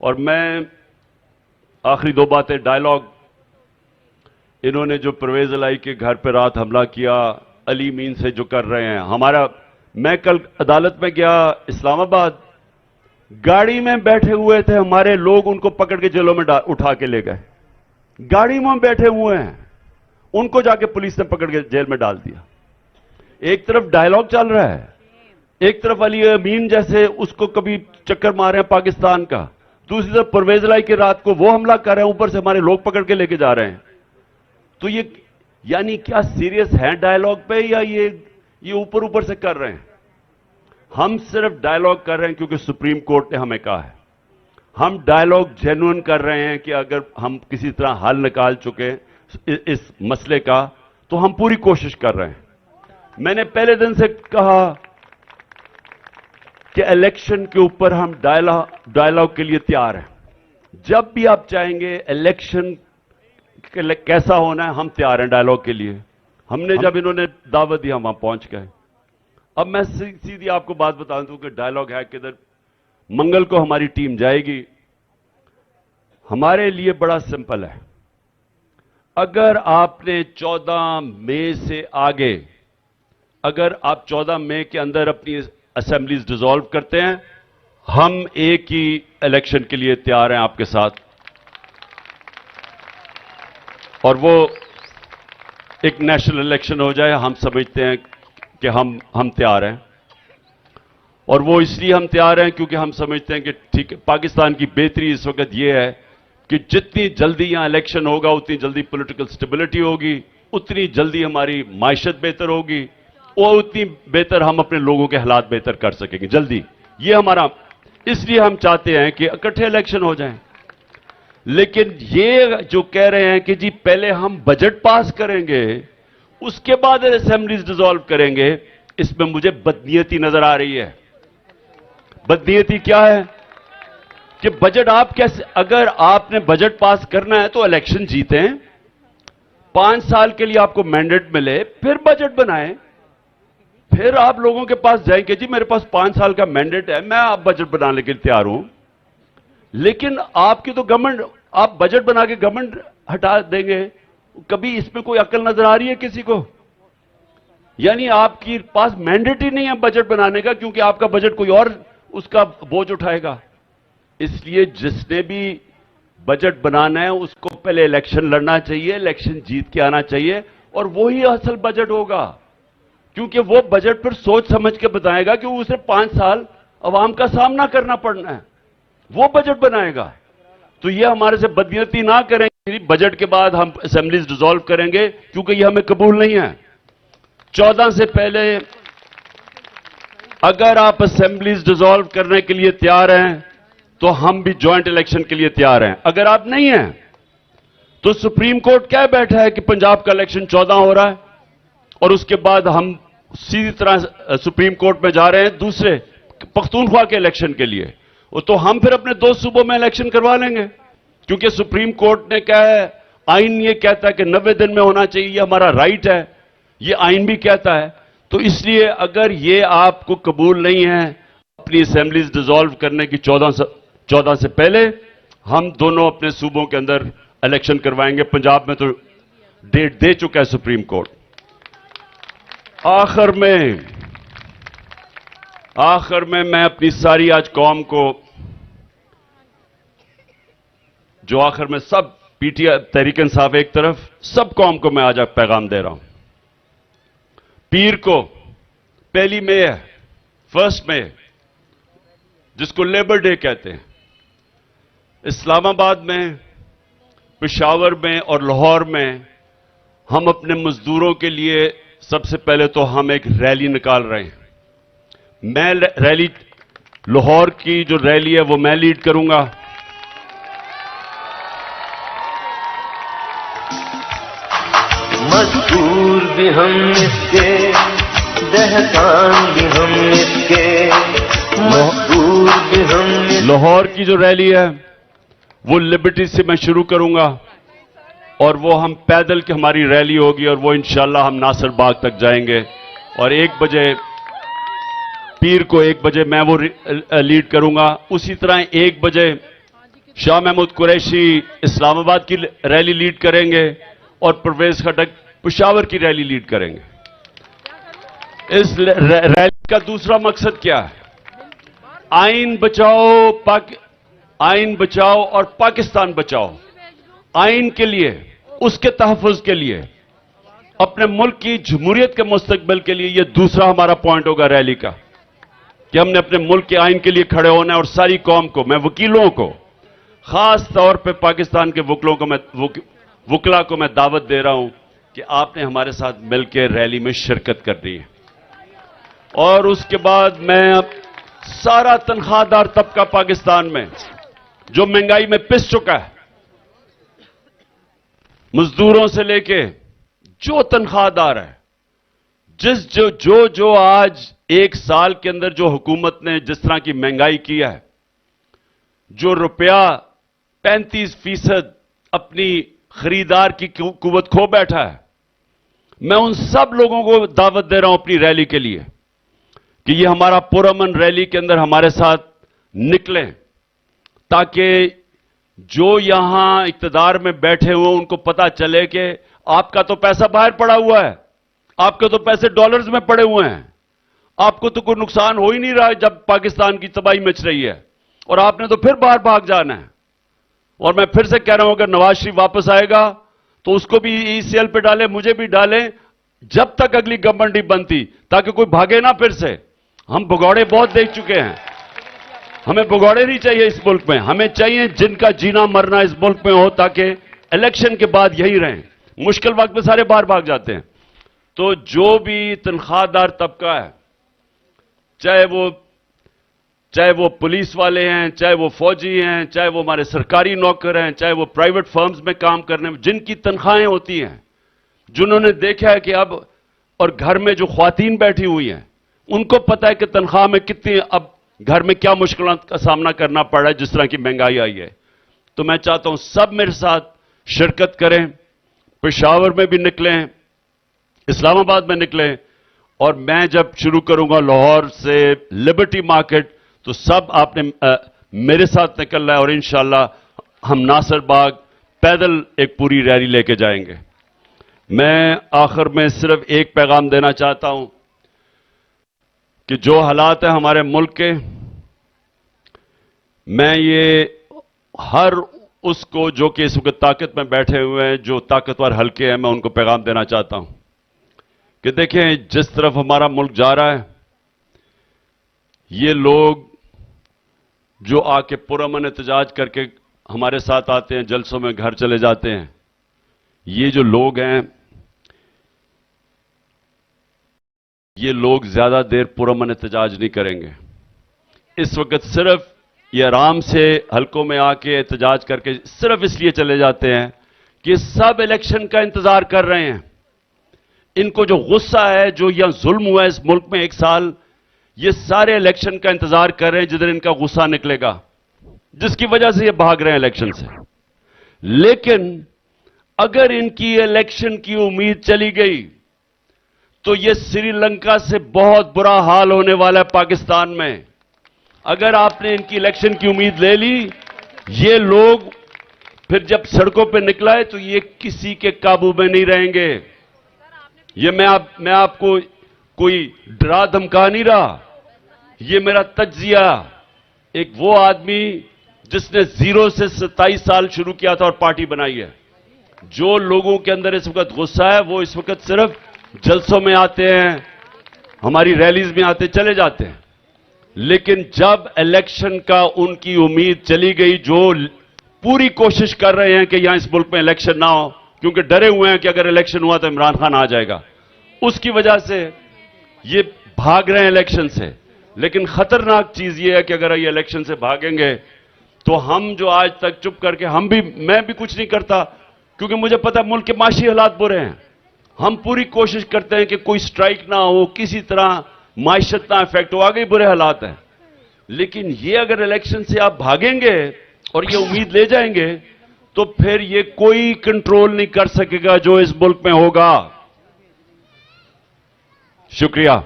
और मैं आखिरी दो बातें, डायलॉग, इन्होंने जो परवेज इलाही के घर पर रात हमला किया, अली मीन से जो कर रहे हैं, मैं कल अदालत में गया इस्लामाबाद, गाड़ी में बैठे हुए थे हमारे लोग, उनको पकड़ के जेलों में उठा के ले गए। गाड़ी में बैठे हुए हैं, उनको जाके पुलिस ने पकड़ के जेल में डाल दिया। एक तरफ डायलॉग चल रहा है, एक तरफ अली अमीन जैसे उसको कभी चक्कर मारे हैं पाकिस्तान का, दूसरी तरफ परवेज इलाही की रात को वो हमला कर रहे हैं, ऊपर से हमारे लोग पकड़ के लेके जा रहे हैं। तो ये यानी क्या सीरियस है डायलॉग पे, या ये ऊपर ऊपर से कर रहे हैं? हम सिर्फ डायलॉग कर रहे हैं क्योंकि सुप्रीम कोर्ट ने हमें कहा है। हम डायलॉग जेन्युइन कर रहे हैं कि अगर हम किसी तरह हल निकाल चुके इस मसले का, तो हम पूरी कोशिश कर रहे हैं। मैंने पहले दिन से कहा कि इलेक्शन के ऊपर हम डायलॉग के लिए तैयार हैं। जब भी आप चाहेंगे इलेक्शन कैसा होना है, हम तैयार हैं डायलॉग के लिए। हमने जब इन्होंने दावत दी हम वहां पहुंच गए। अब मैं सीधी आपको बात बता दूं कि डायलॉग है किधर। मंगल को हमारी टीम जाएगी। हमारे लिए बड़ा सिंपल है, अगर आपने 14 मई से आगे, अगर आप 14 मई के अंदर अपनी असेंबलीज डिसॉल्व करते हैं, हम एक ही इलेक्शन के लिए तैयार हैं आपके साथ, और वो एक नेशनल इलेक्शन हो जाए। हम समझते हैं कि हम तैयार हैं, और वो इसलिए हम तैयार हैं क्योंकि हम समझते हैं कि ठीक है, पाकिस्तान की बेहतरी इस वक्त ये है कि जितनी जल्दी यहां इलेक्शन होगा, उतनी जल्दी पॉलिटिकल स्टेबिलिटी होगी, उतनी जल्दी हमारी मायशत बेहतर होगी, और उतनी बेहतर हम अपने लोगों के हालात बेहतर कर सकेंगे जल्दी। ये हमारा, इसलिए हम चाहते हैं कि इकट्ठे इलेक्शन हो जाएं। लेकिन ये जो कह रहे हैं कि जी पहले हम बजट पास करेंगे, उसके बाद असेंबलीज डिसॉल्व करेंगे, इसमें मुझे बदनीयती नजर आ रही है। बदनीयती क्या है कि बजट आप कैसे, अगर आपने बजट पास करना है तो इलेक्शन जीतें, 5 साल के लिए आपको मैंडेट मिले, फिर बजट बनाएं, फिर आप लोगों के पास जाएंगे, जी मेरे पास 5 साल का मैंडेट है, मैं आप बजट बनाने के लिए तैयार हूं। लेकिन आपकी तो गवर्नमेंट, आप बजट बना के गवर्नमेंट हटा देंगे, कभी इसमें कोई अकल नजर आ रही है किसी को? यानी आपके पास मैंडेट ही नहीं है बजट बनाने का, क्योंकि आपका बजट कोई और उसका बोझ उठाएगा। इसलिए जिसने भी बजट बनाना है उसको पहले इलेक्शन लड़ना चाहिए, इलेक्शन जीत के आना चाहिए, और वही असल बजट होगा, क्योंकि वो बजट पर सोच समझ के बताएगा कि उसे 5 साल अवाम का सामना करना पड़ना है, वो बजट बनाएगा। तो ये हमारे से बदनीयती ना करें, बजट के बाद हम असेंबलीज डिसॉल्व करेंगे, क्योंकि ये हमें कबूल नहीं है। 14 से पहले अगर आप असेंबलीज डिसॉल्व करने के लिए तैयार हैं, तो हम भी ज्वाइंट इलेक्शन के लिए तैयार हैं। अगर आप नहीं हैं, तो सुप्रीम कोर्ट क्या बैठा है कि पंजाब का इलेक्शन 14 हो रहा है, और उसके बाद हम सीधी तरह सुप्रीम कोर्ट में जा रहे हैं दूसरे पख्तूनख्वा के इलेक्शन के लिए। तो हम फिर अपने 2 सूबों में इलेक्शन करवा लेंगे, क्योंकि सुप्रीम कोर्ट ने क्या है, आइन ये कहता है कि 90 दिन में होना चाहिए, ये हमारा राइट है, ये आइन भी कहता है। तो इसलिए अगर ये आपको कबूल नहीं है अपनी असेंबलीज डिसॉल्व करने की 14 से पहले, हम दोनों अपने सूबों के अंदर इलेक्शन करवाएंगे। पंजाब में तो डेट दे चुका है सुप्रीम कोर्ट। आखिर में मैं अपनी सारी आज कौम को, जो आखिर में सब पीटीआई तहरीक इंसाफ एक तरफ, सब कौम को मैं आज पैगाम दे रहा हूं। पीर को 1 मई है, 1 मई, जिसको लेबर डे कहते हैं, इस्लामाबाद में, पेशावर में और लाहौर में हम अपने मजदूरों के लिए सबसे पहले तो हम एक रैली निकाल रहे हैं। मैं रैली, लाहौर की जो रैली है वो मैं लीड करूंगा। मजदूर भी हम इसके, दहकान भी हम इसके, मजदूर भी हम। लाहौर की जो रैली है वो लिबर्टी से मैं शुरू करूंगा, और वो हम पैदल की हमारी रैली होगी, और वो इंशाल्लाह हम नासिर बाग तक जाएंगे, और 1 बजे पीर को 1 बजे मैं वो लीड करूंगा। उसी तरह 1 बजे शाह महमूद कुरैशी इस्लामाबाद की रैली लीड करेंगे और परवेज खटक पेशावर की रैली लीड करेंगे। इस रैली का दूसरा मकसद क्या है? आइन बचाओ, आइन बचाओ और पाकिस्तान बचाओ। आइन के लिए, उसके तहफ़्फ़ुज़ के लिए, अपने मुल्क की जमहूरियत के मुस्तकबिल के लिए यह दूसरा हमारा पॉइंट होगा रैली का, कि हमने अपने मुल्क के आइन के लिए खड़े होना है। और सारी कौम को, मैं वकीलों को, खास तौर पे पाकिस्तान के वकला को मैं दावत दे रहा हूं कि आपने हमारे साथ मिलकर रैली में शिरकत करनी है। और उसके बाद मैं अब सारा तनख्वाहदार तबका पाकिस्तान में जो महंगाई में पिस चुका है, मजदूरों से लेके जो तनख्वाहदार है, जो आज एक साल के अंदर जो हुकूमत ने जिस तरह की महंगाई की है, जो रुपया 35% अपनी खरीदार की कुव्वत खो बैठा है, मैं उन सब लोगों को दावत दे रहा हूं अपनी रैली के लिए कि ये हमारा पुरअमन रैली के अंदर हमारे साथ निकलें, ताकि जो यहां इक्तदार में बैठे हुए उनको पता चले कि आपका तो पैसा बाहर पड़ा हुआ है, आपके तो पैसे डॉलर्स में पड़े हुए हैं, आपको तो कोई नुकसान हो ही नहीं रहा है जब पाकिस्तान की तबाही मच रही है, और आपने तो फिर बाहर भाग जाना है। और मैं फिर से कह रहा हूं, अगर नवाज शरीफ वापस आएगा तो उसको भी ईसीएल पे डाले, मुझे भी डाले, जब तक अगली गवर्नमेंट नहीं बनती, ताकि कोई भागे ना फिर से। हम भगौड़े बहुत देख चुके हैं, हमें भगौड़े नहीं चाहिए इस मुल्क में। हमें चाहिए जिनका जीना मरना इस मुल्क में हो, ताकि इलेक्शन के बाद यही रहें। मुश्किल वक्त में सारे बाहर भाग जाते हैं। तो जो भी तनख्वाहदार तबका है, चाहे वो पुलिस वाले हैं, चाहे वो फौजी हैं, चाहे वो हमारे सरकारी नौकर हैं, चाहे वो प्राइवेट फर्म्स में काम करने में जिनकी तनख्वाहें होती हैं, जिन्होंने देखा है कि अब, और घर में जो ख्वातीन बैठी हुई हैं, उनको पता है कि तनख्वाह में कितनी, अब घर में क्या मुश्किलात का सामना करना पड़ रहा है जिस तरह की महंगाई आई है। तो मैं चाहता हूं सब मेरे साथ शिरकत करें, पेशावर में भी निकलें, इस्लामाबाद में निकलें, और मैं जब शुरू करूंगा लाहौर से लिबर्टी मार्केट, तो सब आपने मेरे साथ निकलना है, और इंशाअल्लाह हम नासिर बाग पैदल एक पूरी रैली लेके जाएंगे। मैं आखिर में सिर्फ एक पैगाम देना चाहता हूं कि जो हालात है हमारे मुल्क के, मैं ये हर उसको जो कि इस वक्त ताकत में बैठे हुए हैं, जो ताकतवर हल्के हैं, मैं उनको पैगाम देना चाहता हूं कि देखें, जिस तरफ हमारा मुल्क जा रहा है, ये लोग जो आके पुरअमन एहतजाज करके हमारे साथ आते हैं, जलसों में घर चले जाते हैं, ये जो लोग हैं, ये लोग ज्यादा देर पुरअमन एहतजाज नहीं करेंगे। इस वक्त सिर्फ ये आराम से हलकों में आके एहतजाज करके सिर्फ इसलिए चले जाते हैं कि सब इलेक्शन का इंतजार कर रहे हैं। इनको जो गुस्सा है, जो यहां जुल्म हुआ है इस मुल्क में एक साल, ये सारे इलेक्शन का इंतजार कर रहे हैं जिधर इनका गुस्सा निकलेगा, जिसकी वजह से ये भाग रहे हैं इलेक्शन से। लेकिन अगर इनकी इलेक्शन की उम्मीद चली गई तो ये श्रीलंका से बहुत बुरा हाल होने वाला है पाकिस्तान में। अगर आपने इनकी इलेक्शन की उम्मीद ले ली, ये लोग फिर जब सड़कों पे निकला है तो ये किसी के काबू में नहीं रहेंगे। ये मैं आपको कोई डरा धमका नहीं रहा, ये मेरा तज्जिया, एक वो आदमी जिसने 0 से 27 साल शुरू किया था और पार्टी बनाई है। जो लोगों के अंदर इस वक्त गुस्सा है, वो इस वक्त सिर्फ जलसों में आते हैं, हमारी रैलीज में आते चले जाते हैं। लेकिन जब इलेक्शन का उनकी उम्मीद चली गई, जो पूरी कोशिश कर रहे हैं कि यहां इस मुल्क में इलेक्शन ना हो, क्योंकि डरे हुए हैं कि अगर इलेक्शन हुआ तो इमरान खान आ जाएगा, उसकी वजह से ये भाग रहे हैं इलेक्शन से। लेकिन खतरनाक चीज ये है कि अगर ये इलेक्शन से भागेंगे तो हम जो आज तक चुप करके, मैं भी कुछ नहीं करता, क्योंकि मुझे पता है मुल्क के माशी हालात बुरे हैं। हम पूरी कोशिश करते हैं कि कोई स्ट्राइक ना हो, किसी तरह माइशत ना इफेक्ट हो, आगे बुरे हालात हैं। लेकिन ये अगर इलेक्शन से आप भागेंगे और ये उम्मीद ले जाएंगे, तो फिर ये कोई कंट्रोल नहीं कर सकेगा जो इस मुल्क में होगा। शुक्रिया।